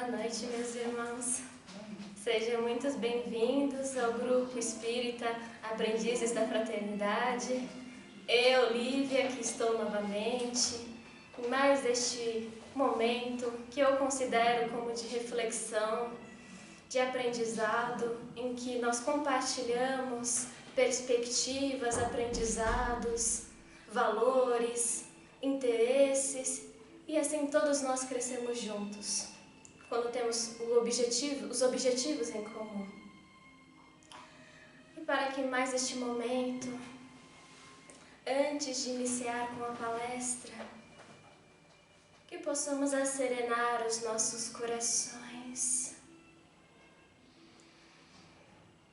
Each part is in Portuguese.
noite, meus irmãos. Sejam muito bem-vindos ao Grupo Espírita Aprendizes da Fraternidade. Eu, Lívia, que estou novamente em mais este momento que eu considero como de reflexão, de aprendizado, em que nós compartilhamos perspectivas, aprendizados, valores, interesses, e assim todos nós crescemos juntos, quando temos os objetivos em comum. E para que mais este momento, antes de iniciar com a palestra, que possamos acerenar os nossos corações,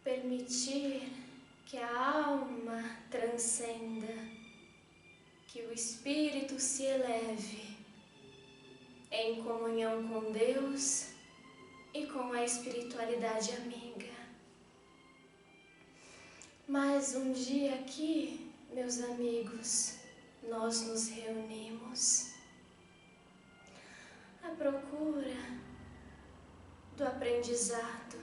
permitir que a alma transcenda, que o espírito se eleve em comunhão com Deus e com a espiritualidade amiga. Mais um dia aqui, meus amigos, nós nos reunimos à procura do aprendizado,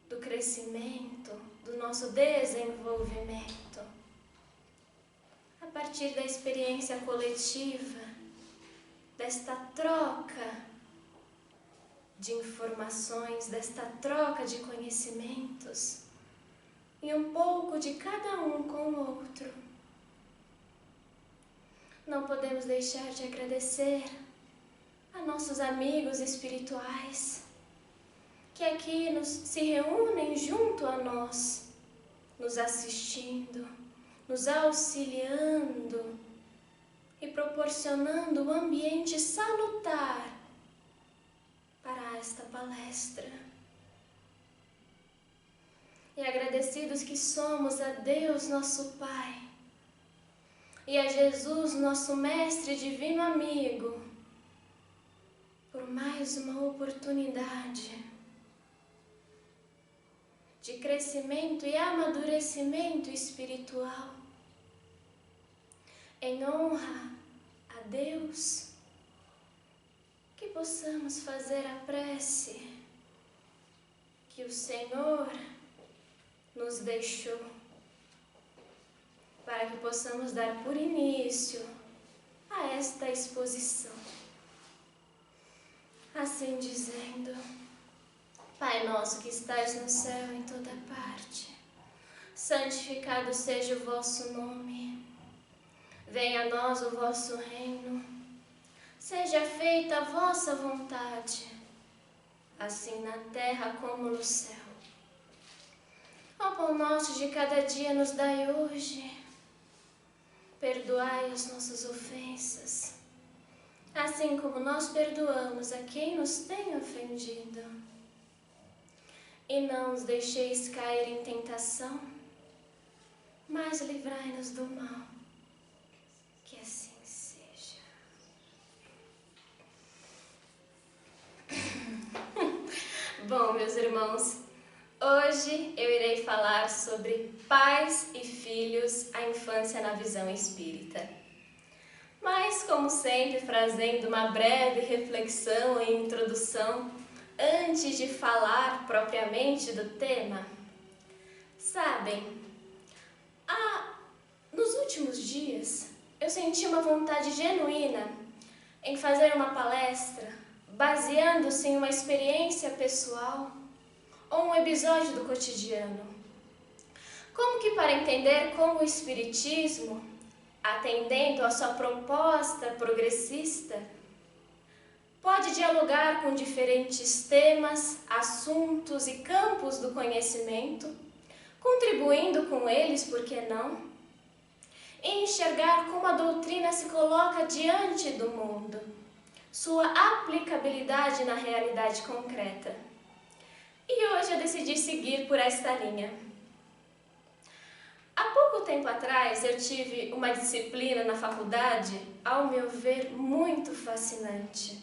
do crescimento, do nosso desenvolvimento, a partir da experiência coletiva, desta troca de informações, desta troca de conhecimentos, e um pouco de cada um com o outro. Não podemos deixar de agradecer a nossos amigos espirituais, que aqui se reúnem junto a nós, nos assistindo, nos auxiliando e proporcionando um ambiente salutar para esta palestra. E agradecidos que somos a Deus, nosso Pai, e a Jesus, nosso Mestre Divino Amigo, por mais uma oportunidade de crescimento e amadurecimento espiritual, em honra a Deus, que possamos fazer a prece que o Senhor nos deixou, para que possamos dar por início a esta exposição. Assim dizendo: Pai nosso que estais no céu em toda parte, santificado seja o vosso nome. Venha a nós o vosso reino. Seja feita a vossa vontade, assim na terra como no céu. O pão nosso de cada dia nos dai hoje. Perdoai as nossas ofensas, assim como nós perdoamos a quem nos tem ofendido. E não os deixeis cair em tentação, mas livrai-nos do mal. Que assim seja. Bom, meus irmãos, hoje eu irei falar sobre pais e filhos, a infância na visão espírita. Mas, como sempre, trazendo uma breve reflexão e introdução, antes de falar propriamente do tema. Sabem, nos últimos dias, eu senti uma vontade genuína em fazer uma palestra baseando-se em uma experiência pessoal ou um episódio do cotidiano. Como que para entender como o Espiritismo, atendendo à sua proposta progressista, pode dialogar com diferentes temas, assuntos e campos do conhecimento, contribuindo com eles, por que não? E enxergar como a doutrina se coloca diante do mundo, sua aplicabilidade na realidade concreta. E hoje eu decidi seguir por esta linha. Há pouco tempo atrás eu tive uma disciplina na faculdade, ao meu ver, muito fascinante,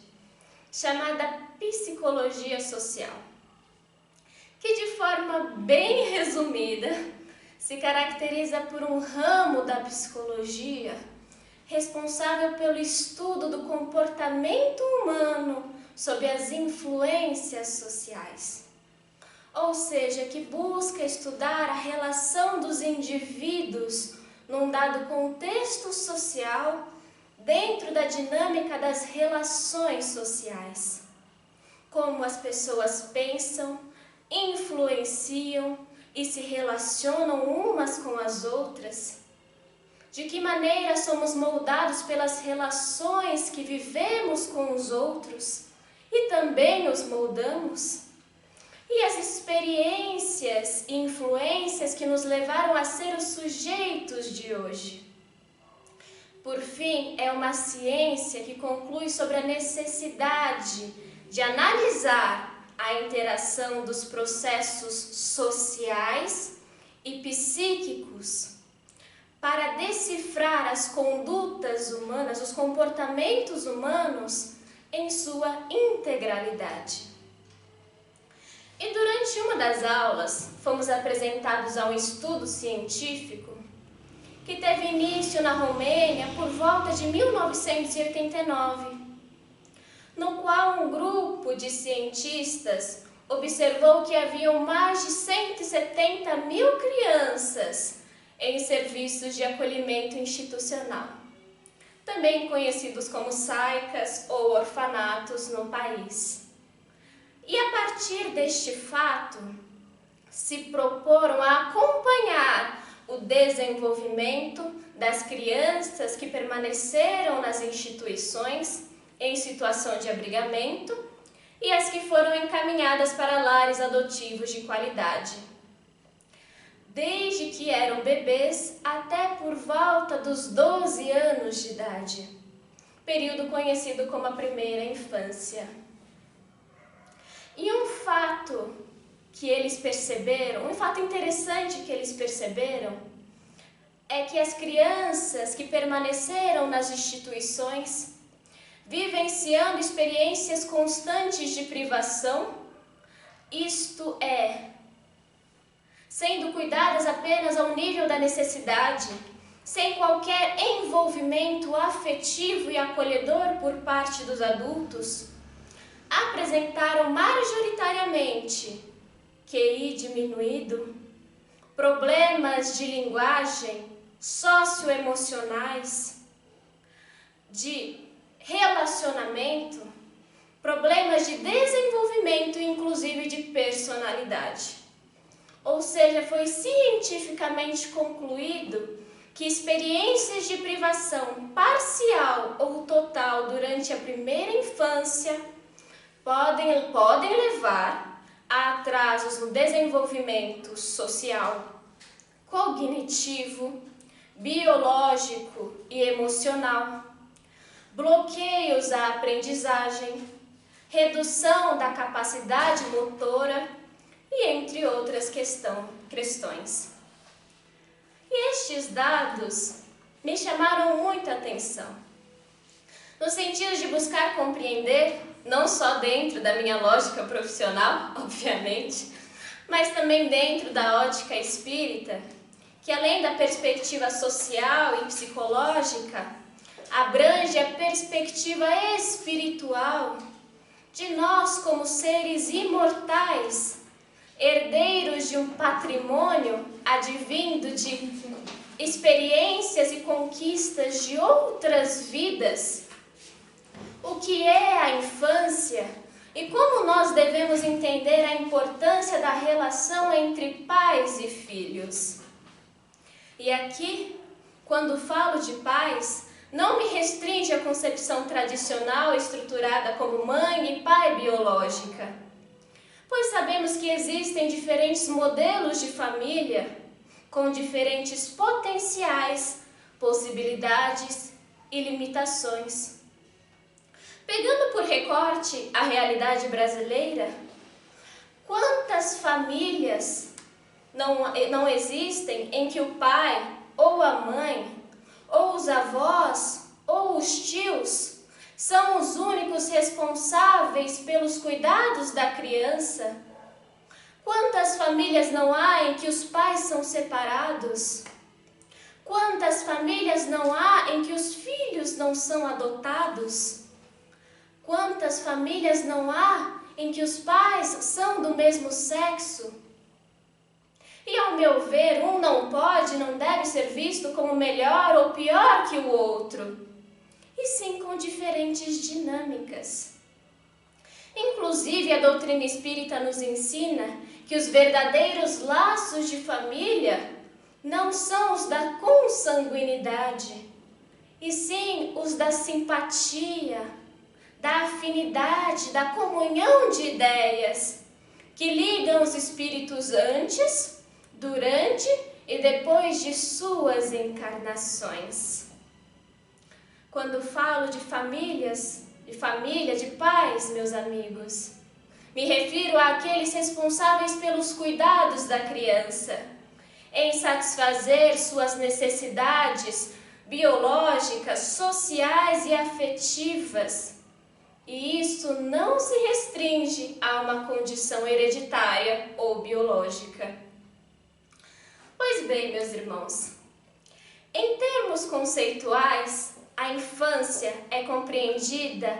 chamada Psicologia Social, que de forma bem resumida se caracteriza por um ramo da psicologia responsável pelo estudo do comportamento humano sob as influências sociais. Ou seja, que busca estudar a relação dos indivíduos num dado contexto social dentro da dinâmica das relações sociais. Como as pessoas pensam, influenciam e se relacionam umas com as outras. De que maneira somos moldados pelas relações que vivemos com os outros e também os moldamos. E as experiências e influências que nos levaram a ser os sujeitos de hoje. Por fim, é uma ciência que conclui sobre a necessidade de analisar a interação dos processos sociais e psíquicos para decifrar as condutas humanas, os comportamentos humanos em sua integralidade. E durante uma das aulas, fomos apresentados a um estudo científico que teve início na Romênia por volta de 1989, no qual um grupo de cientistas observou que haviam mais de 170 mil crianças em serviços de acolhimento institucional, também conhecidos como SAICAS ou orfanatos no país. E a partir deste fato, se proporam a acompanhar o desenvolvimento das crianças que permaneceram nas instituições em situação de abrigamento e as que foram encaminhadas para lares adotivos de qualidade, desde que eram bebês até por volta dos 12 anos de idade, período conhecido como a primeira infância. E um fato que eles perceberam, um fato interessante que eles perceberam, é que as crianças que permaneceram nas instituições, vivenciando experiências constantes de privação, isto é, sendo cuidadas apenas ao nível da necessidade, sem qualquer envolvimento afetivo e acolhedor por parte dos adultos, apresentaram majoritariamente QI diminuído, problemas de linguagem, socioemocionais, de relacionamento, problemas de desenvolvimento, inclusive de personalidade. Ou seja, foi cientificamente concluído que experiências de privação parcial ou total durante a primeira infância podem levar a atrasos no desenvolvimento social, cognitivo, biológico e emocional, bloqueios à aprendizagem, redução da capacidade motora e entre outras questões. E estes dados me chamaram muita atenção, no sentido de buscar compreender, não só dentro da minha lógica profissional, obviamente, mas também dentro da ótica espírita, que além da perspectiva social e psicológica, abrange a perspectiva espiritual de nós como seres imortais, herdeiros de um patrimônio advindo de experiências e conquistas de outras vidas. O que é a infância e como nós devemos entender a importância da relação entre pais e filhos. E aqui, quando falo de pais, não me restringe à concepção tradicional estruturada como mãe e pai biológica, pois sabemos que existem diferentes modelos de família com diferentes potenciais, possibilidades e limitações. Pegando por recorte a realidade brasileira, quantas famílias não existem em que o pai ou a mãe, ou os avós, ou os tios, são os únicos responsáveis pelos cuidados da criança? Quantas famílias não há em que os pais são separados? Quantas famílias não há em que os filhos não são adotados? Quantas famílias não há em que os pais são do mesmo sexo? E, ao meu ver, um não pode, não deve ser visto como melhor ou pior que o outro, e sim com diferentes dinâmicas. Inclusive, a doutrina espírita nos ensina que os verdadeiros laços de família não são os da consanguinidade, e sim os da simpatia, da afinidade, da comunhão de ideias, que ligam os espíritos antes, durante e depois de suas encarnações. Quando falo de família, de pais, meus amigos, me refiro àqueles responsáveis pelos cuidados da criança, em satisfazer suas necessidades biológicas, sociais e afetivas. E isso não se restringe a uma condição hereditária ou biológica. Pois bem, meus irmãos, em termos conceituais, a infância é compreendida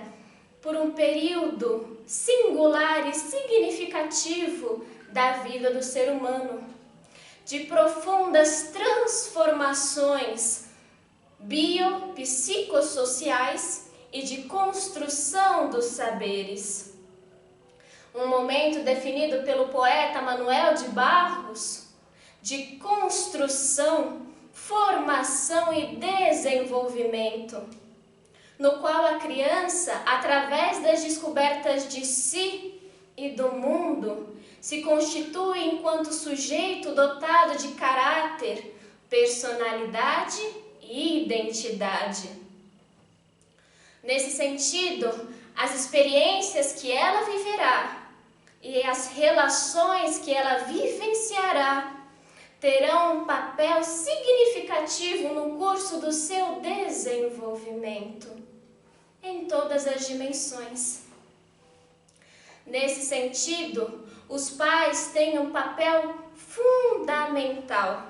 por um período singular e significativo da vida do ser humano, de profundas transformações biopsicossociais e de construção dos saberes. Um momento definido pelo poeta Manuel de Barros de construção, formação e desenvolvimento, no qual a criança, através das descobertas de si e do mundo, se constitui enquanto sujeito dotado de caráter, personalidade e identidade. Nesse sentido, as experiências que ela viverá e as relações que ela vivenciará terão um papel significativo no curso do seu desenvolvimento, em todas as dimensões. Nesse sentido, os pais têm um papel fundamental,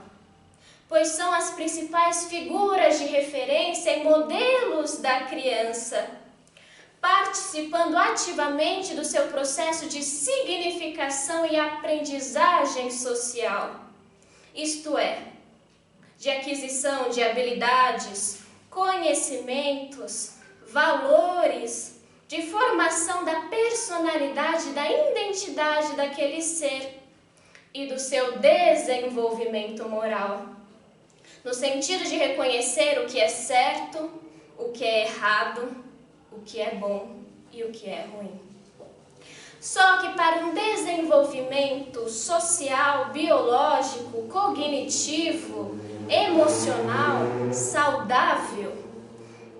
pois são as principais figuras de referência e modelos da criança, participando ativamente do seu processo de significação e aprendizagem social, isto é, de aquisição de habilidades, conhecimentos, valores, de formação da personalidade, da identidade daquele ser e do seu desenvolvimento moral, no sentido de reconhecer o que é certo, o que é errado, o que é bom e o que é ruim. Só que para um desenvolvimento social, biológico, cognitivo, emocional, saudável,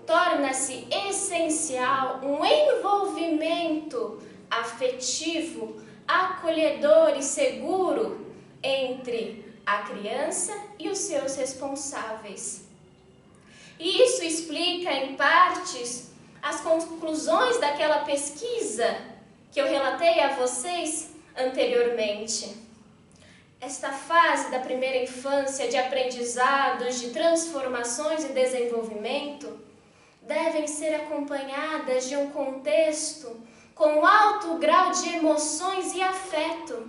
torna-se essencial um envolvimento afetivo, acolhedor e seguro entre a criança e os seus responsáveis. E isso explica, em partes, as conclusões daquela pesquisa que eu relatei a vocês anteriormente. Esta fase da primeira infância de aprendizados, de transformações e desenvolvimento devem ser acompanhadas de um contexto com alto grau de emoções e afeto,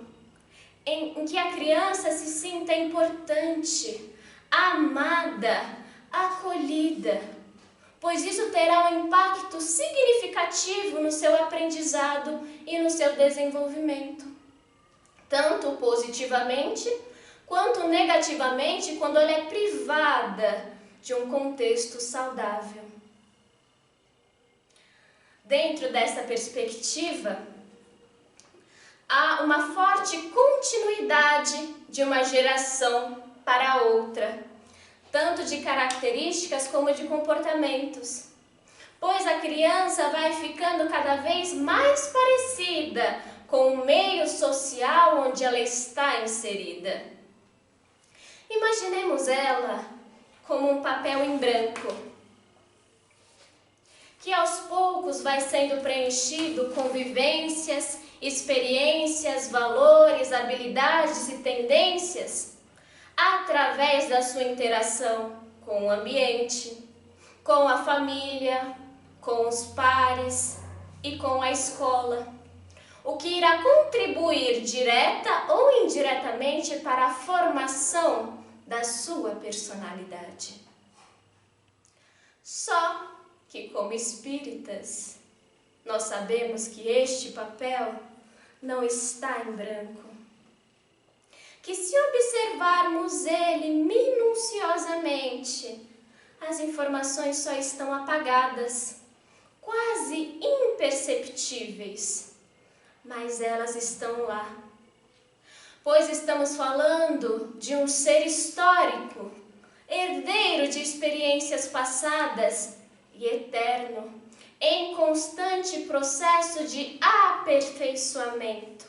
em que a criança se sinta importante, amada, acolhida, pois isso terá um impacto significativo no seu aprendizado e no seu desenvolvimento, tanto positivamente quanto negativamente quando ela é privada de um contexto saudável. Dentro dessa perspectiva, há uma forte continuidade de uma geração para outra, tanto de características como de comportamentos, pois a criança vai ficando cada vez mais parecida com o meio social onde ela está inserida. Imaginemos ela como um papel em branco, que aos poucos vai sendo preenchido com vivências, experiências, valores, habilidades e tendências através da sua interação com o ambiente, com a família, com os pares e com a escola, o que irá contribuir direta ou indiretamente para a formação da sua personalidade. Só que, como espíritas, nós sabemos que este papel não está em branco, que se observarmos ele minuciosamente, as informações só estão apagadas, quase imperceptíveis, mas elas estão lá, pois estamos falando de um ser histórico, herdeiro de experiências passadas e eterno, em constante processo de aperfeiçoamento.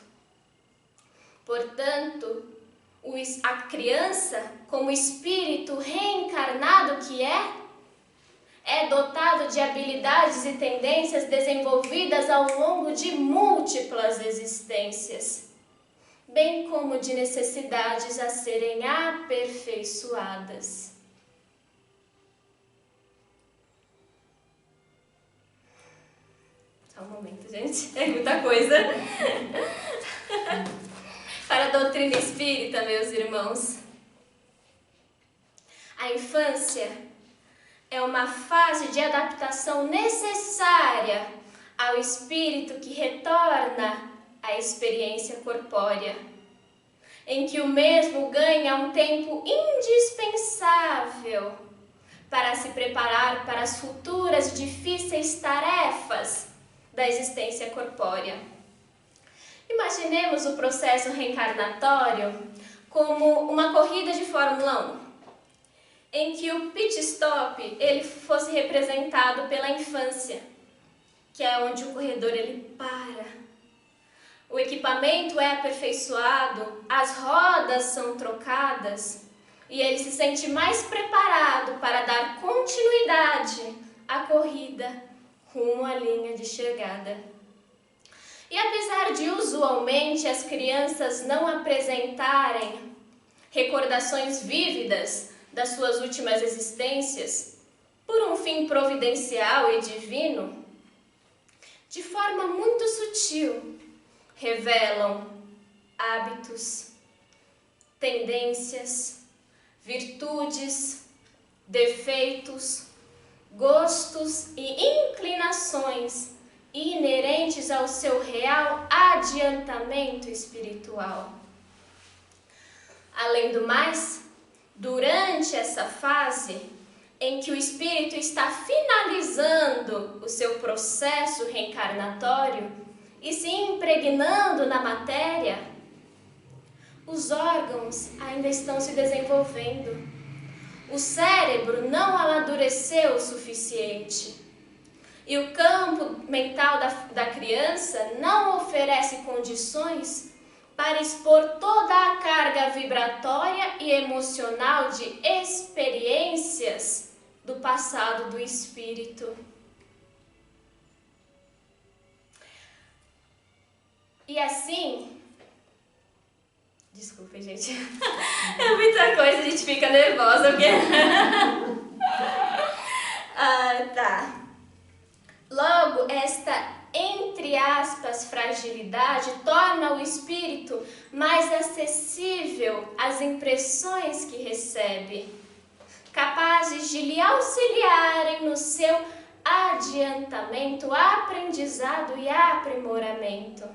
Portanto, a criança, como espírito reencarnado que é dotado de habilidades e tendências desenvolvidas ao longo de múltiplas existências, bem como de necessidades a serem aperfeiçoadas. Só um momento, gente. É muita coisa. Para a doutrina espírita, meus irmãos, a infância é uma fase de adaptação necessária ao espírito que retorna à experiência corpórea, em que o mesmo ganha um tempo indispensável para se preparar para as futuras difíceis tarefas da existência corpórea. Imaginemos o processo reencarnatório como uma corrida de Fórmula 1, em que o pit stop ele fosse representado pela infância, que é onde o corredor ele para. O equipamento é aperfeiçoado, as rodas são trocadas e ele se sente mais preparado para dar continuidade à corrida rumo à linha de chegada. E apesar de usualmente as crianças não apresentarem recordações vívidas das suas últimas existências, por um fim providencial e divino, de forma muito sutil, revelam hábitos, tendências, virtudes, defeitos, gostos e inclinações inerentes ao seu real adiantamento espiritual. Além do mais, durante essa fase em que o espírito está finalizando o seu processo reencarnatório e se impregnando na matéria, os órgãos ainda estão se desenvolvendo. O cérebro não amadureceu o suficiente. E o campo mental da criança não oferece condições para expor toda a carga vibratória e emocional de experiências do passado do espírito. E assim, desculpe, gente, é muita coisa, a gente fica nervosa, porque... tá. Logo, esta, entre aspas, fragilidade torna o espírito mais acessível às impressões que recebe, capazes de lhe auxiliarem no seu adiantamento, aprendizado e aprimoramento.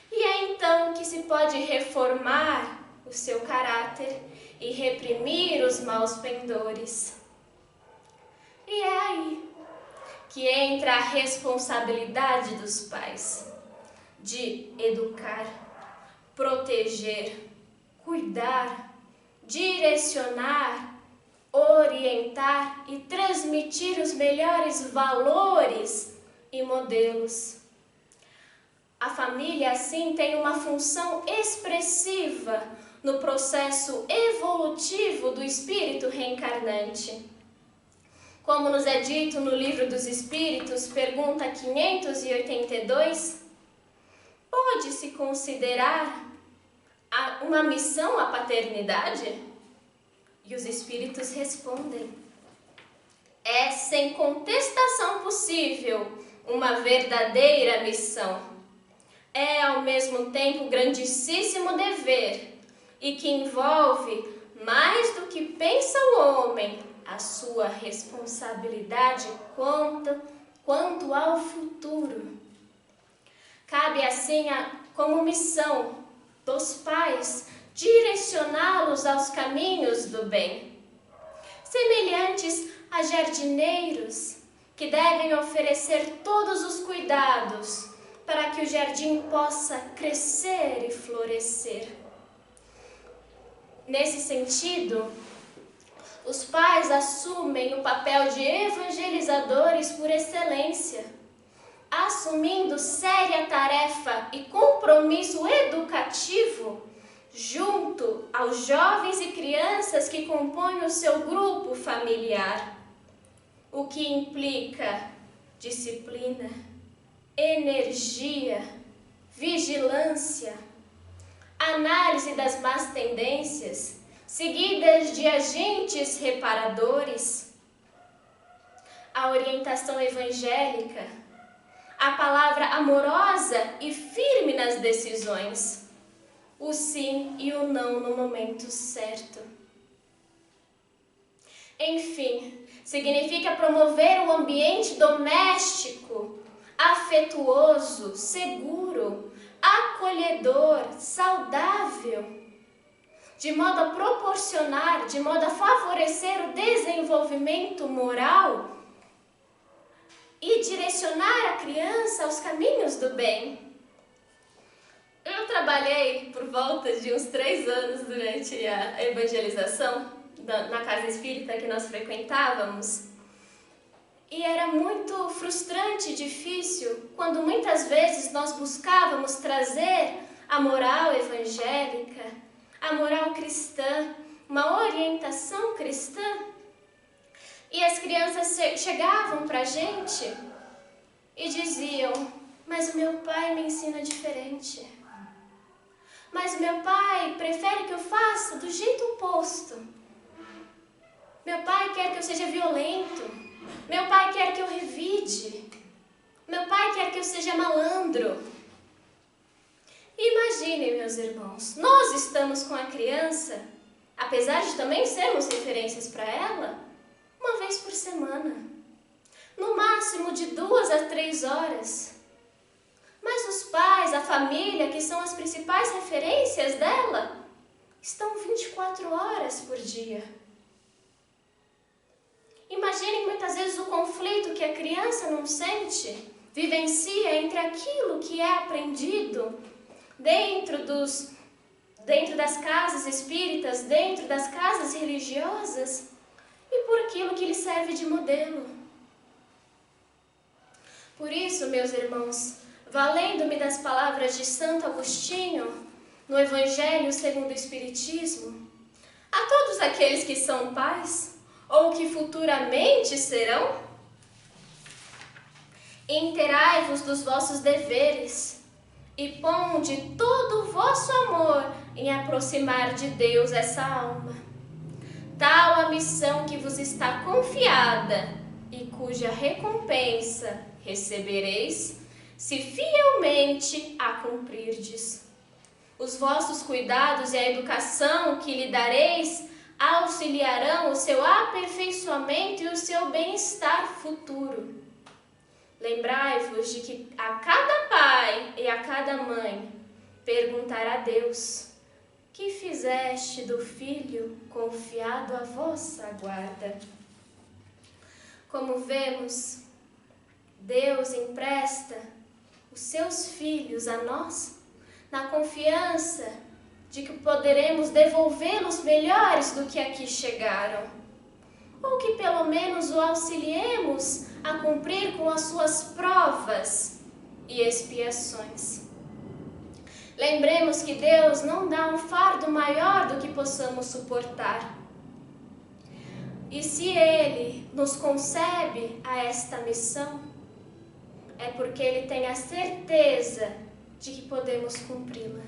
E é então que se pode reformar o seu caráter e reprimir os maus pendores. E é aí que entra a responsabilidade dos pais de educar, proteger, cuidar, direcionar, orientar e transmitir os melhores valores e modelos. A família, assim, tem uma função expressiva no processo evolutivo do espírito reencarnante. Como nos é dito no Livro dos Espíritos, pergunta 582, pode-se considerar uma missão a paternidade? E os espíritos respondem: é sem contestação possível uma verdadeira missão. É ao mesmo tempo grandíssimo dever e que envolve, mais do que pensa o homem, a sua responsabilidade quanto ao futuro. Cabe assim como missão dos pais direcioná-los aos caminhos do bem, semelhantes a jardineiros que devem oferecer todos os cuidados para que o jardim possa crescer e florescer. Nesse sentido, os pais assumem o papel de evangelizadores por excelência, assumindo séria tarefa e compromisso educativo junto aos jovens e crianças que compõem o seu grupo familiar, o que implica disciplina, energia, vigilância, análise das más tendências, seguidas de agentes reparadores, a orientação evangélica, a palavra amorosa e firme nas decisões, o sim e o não no momento certo. Enfim, significa promover um ambiente doméstico, afetuoso, seguro, acolhedor, saudável, de modo a proporcionar, de modo a favorecer o desenvolvimento moral e direcionar a criança aos caminhos do bem. Eu trabalhei por volta de uns 3 anos durante a evangelização na casa espírita que nós frequentávamos. E era muito frustrante e difícil quando muitas vezes nós buscávamos trazer a moral evangélica, a moral cristã, uma orientação cristã. E as crianças chegavam para a gente e diziam: mas o meu pai me ensina diferente. Mas o meu pai prefere que eu faça do jeito oposto. Meu pai quer que eu seja violento. Meu pai quer que eu revide. Meu pai quer que eu seja malandro. Imaginem, meus irmãos, nós estamos com a criança, apesar de também sermos referências para ela, uma vez por semana. No máximo de 2 a 3 horas. Mas os pais, a família, que são as principais referências dela, estão 24 horas por dia. Imaginem muitas vezes o conflito que a criança não sente, vivencia entre aquilo que é aprendido dentro das casas espíritas, dentro das casas religiosas, e por aquilo que lhe serve de modelo. Por isso, meus irmãos, valendo-me das palavras de Santo Agostinho, no Evangelho segundo o Espiritismo, a todos aqueles que são pais, ou que futuramente serão, inteirai-vos dos vossos deveres, e ponde todo o vosso amor em aproximar de Deus essa alma. Tal a missão que vos está confiada, e cuja recompensa recebereis, se fielmente a cumprirdes. Os vossos cuidados e a educação que lhe dareis auxiliarão o seu aperfeiçoamento e o seu bem-estar futuro. Lembrai-vos de que a cada pai e a cada mãe perguntará a Deus: que fizeste do filho confiado à vossa guarda? Como vemos, Deus empresta os seus filhos a nós, na confiança de que poderemos devolvê-los melhores do que aqui chegaram, ou que pelo menos o auxiliemos a cumprir com as suas provas e expiações. Lembremos que Deus não dá um fardo maior do que possamos suportar. E se Ele nos concebe a esta missão, é porque Ele tem a certeza de que podemos cumpri-la.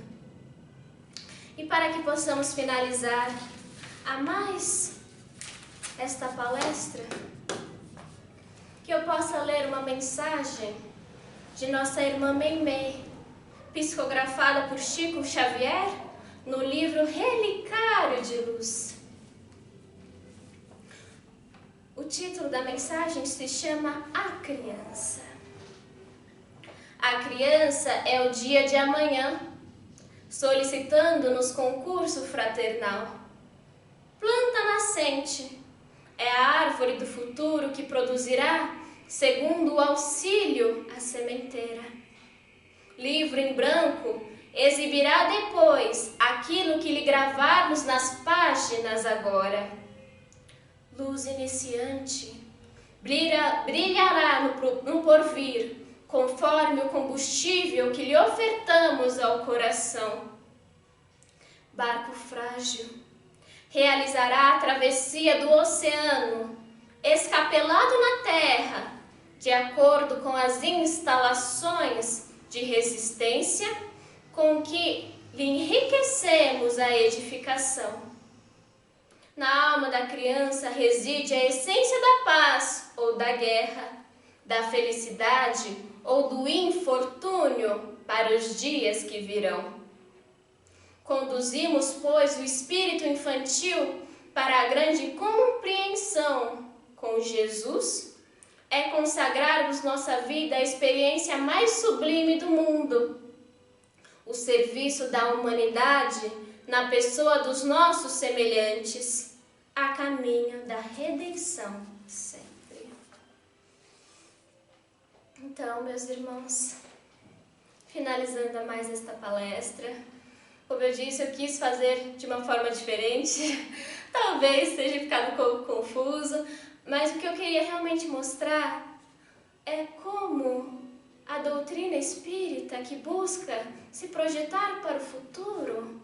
E para que possamos finalizar, a mais esta palestra, que eu possa ler uma mensagem de nossa irmã Meimei, psicografada por Chico Xavier, no livro Relicário de Luz. O título da mensagem se chama A Criança. A criança é o dia de amanhã, solicitando-nos concurso fraternal. Planta nascente é a árvore do futuro que produzirá, segundo o auxílio, a sementeira. Livro em branco exibirá depois aquilo que lhe gravarmos nas páginas agora. Luz iniciante brilhará no porvir, conforme o combustível que lhe ofertamos ao coração. Barco frágil realizará a travessia do oceano, escapelado na terra, de acordo com as instalações de resistência com que lhe enriquecemos a edificação. Na alma da criança reside a essência da paz ou da guerra, da felicidade ou do infortúnio para os dias que virão. Conduzimos, pois, o espírito infantil para a grande compreensão com Jesus, é consagrarmos nossa vida à experiência mais sublime do mundo, o serviço da humanidade na pessoa dos nossos semelhantes, a caminho da redenção sempre. Então, meus irmãos, finalizando a mais esta palestra, como eu disse, eu quis fazer de uma forma diferente, talvez tenha ficado um pouco confuso, mas o que eu queria realmente mostrar é como a doutrina espírita que busca se projetar para o futuro,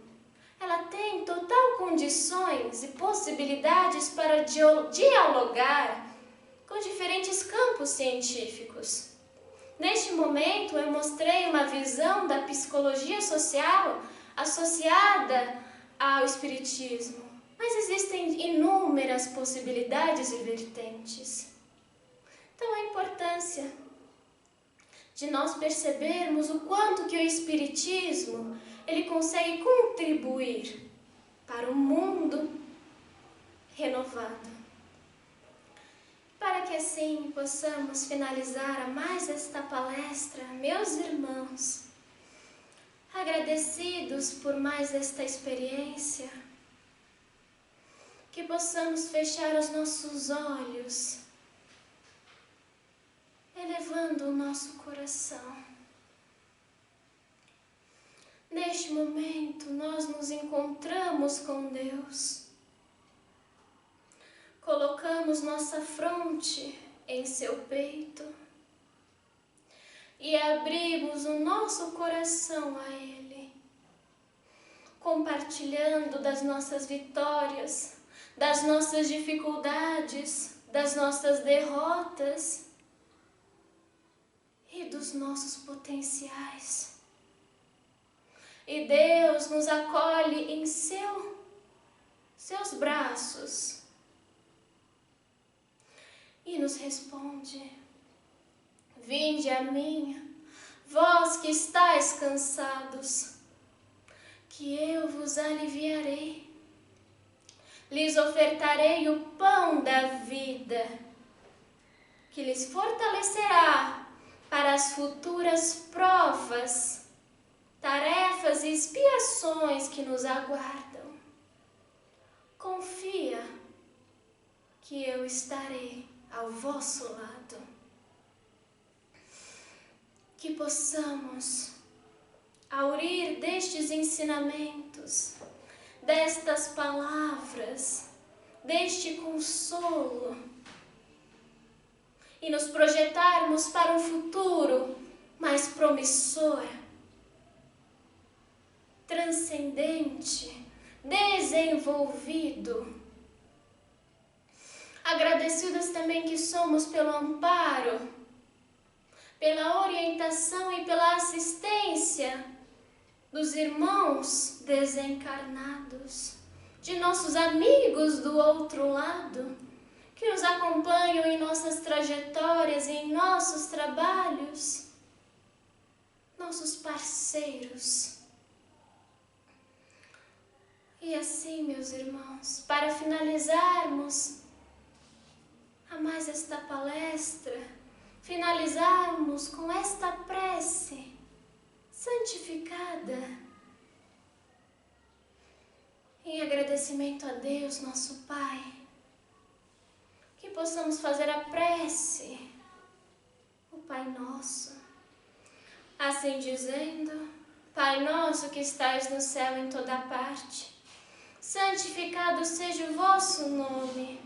ela tem total condições e possibilidades para dialogar com diferentes campos científicos. Neste momento, eu mostrei uma visão da psicologia social associada ao espiritismo, mas existem inúmeras possibilidades e vertentes. Então, a importância de nós percebermos o quanto que o espiritismo ele consegue contribuir para um mundo renovado. Para que assim possamos finalizar a mais esta palestra, meus irmãos, agradecidos por mais esta experiência, que possamos fechar os nossos olhos, elevando o nosso coração. Neste momento, nós nos encontramos com Deus. Colocamos nossa fronte em seu peito e abrimos o nosso coração a Ele, compartilhando das nossas vitórias, das nossas dificuldades, das nossas derrotas e dos nossos potenciais. E Deus nos acolhe em seus braços e nos responde: vinde a mim, vós que estáis cansados, que eu vos aliviarei. Lhes ofertarei o pão da vida, que lhes fortalecerá para as futuras provas, tarefas e expiações que nos aguardam. Confia que eu estarei ao vosso lado. Que possamos aurir destes ensinamentos, destas palavras, deste consolo e nos projetarmos para um futuro mais promissor, transcendente, desenvolvido. Agradecidas também que somos pelo amparo, pela orientação e pela assistência dos irmãos desencarnados, de nossos amigos do outro lado, que nos acompanham em nossas trajetórias e em nossos trabalhos, nossos parceiros. E assim, meus irmãos, para finalizarmos a mais esta palestra, finalizarmos com esta prece santificada, em agradecimento a Deus, nosso Pai, que possamos fazer a prece, o Pai Nosso. Assim dizendo: Pai nosso que estais no céu em toda parte, santificado seja o vosso nome.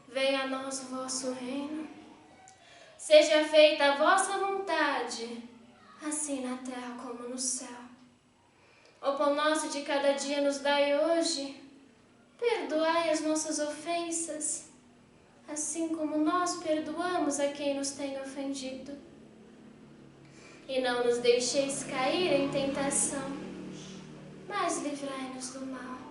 Venha a nós o vosso reino. Seja feita a vossa vontade, assim na terra como no céu. O pão nosso de cada dia nos dai hoje. Perdoai as nossas ofensas, assim como nós perdoamos a quem nos tem ofendido. E não nos deixeis cair em tentação, mas livrai-nos do mal.